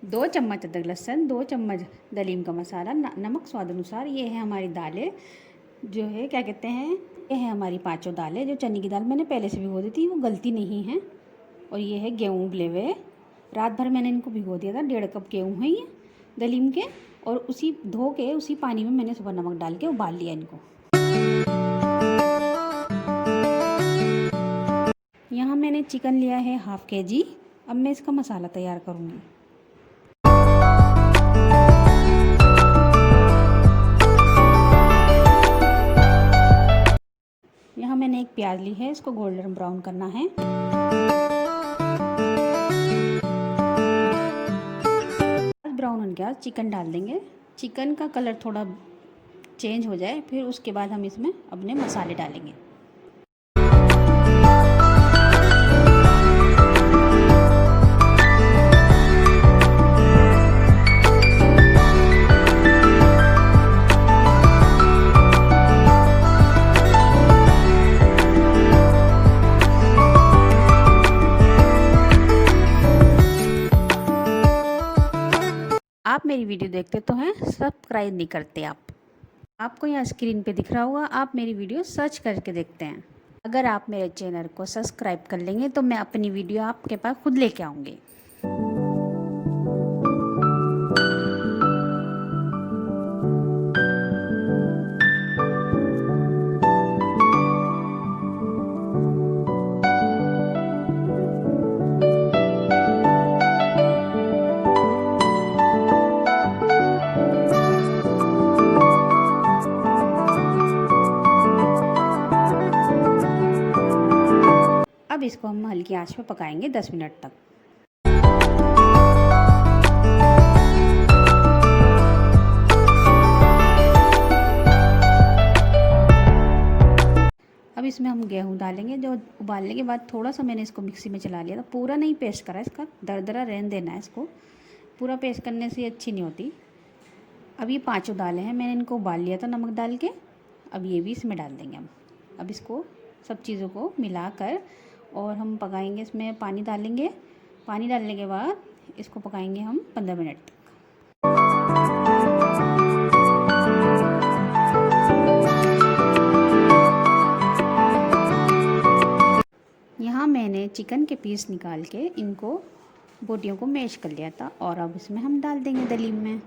2 चम्मच अदरक लहसुन, 2 चम्मच दलीम का मसाला, नमक स्वाद अनुसार। ये है हमारी दालें, जो है क्या कहते हैं, ये है हमारी 5 दालें। जो चने की दाल मैंने पहले से भिगो दी थी, वो गलती नहीं है। और ये है गेहूँ उबले हुए, रात भर मैंने इनको भिगो दिया था। 1.5 कप गेहूँ है ये दलीम के, और उसी धो के उसी पानी में मैंने सुबह नमक डाल के उबाल लिया इनको। यहाँ मैंने चिकन लिया है ½ kg। अब मैं इसका मसाला तैयार करूँगी। यहाँ मैंने एक प्याज ली है, इसको गोल्डन ब्राउन करना है। ब्राउन होने के बाद चिकन डाल देंगे। चिकन का कलर थोड़ा चेंज हो जाए, फिर उसके बाद हम इसमें अपने मसाले डालेंगे। आप मेरी वीडियो देखते तो हैं, सब्सक्राइब नहीं करते आपको यहाँ स्क्रीन पे दिख रहा होगा, आप मेरी वीडियो सर्च करके देखते हैं। अगर आप मेरे चैनल को सब्सक्राइब कर लेंगे तो मैं अपनी वीडियो आपके पास खुद लेके आऊँगी। अब इसको हम हल्की आंच पे पकाएंगे 10 मिनट तक। अब इसमें हम गेहूँ डालेंगे। जो उबालने के बाद थोड़ा सा मैंने इसको मिक्सी में चला लिया था, पूरा नहीं पेस्ट करा, इसका दरदरा रहने देना है। इसको पूरा पेस्ट करने से अच्छी नहीं होती। अब ये 5 दालें हैं, मैंने इनको उबाल लिया था नमक डाल के। अब ये भी इसमें डाल देंगे हम। अब इसको सब चीज़ों को मिलाकर और हम पकाएंगे। इसमें पानी डालेंगे। पानी डालने के बाद इसको पकाएंगे हम 15 मिनट तक। यहाँ मैंने चिकन के पीस निकाल के इनको बोटियों को मैश कर लिया था, और अब इसमें हम डाल देंगे दलीम में।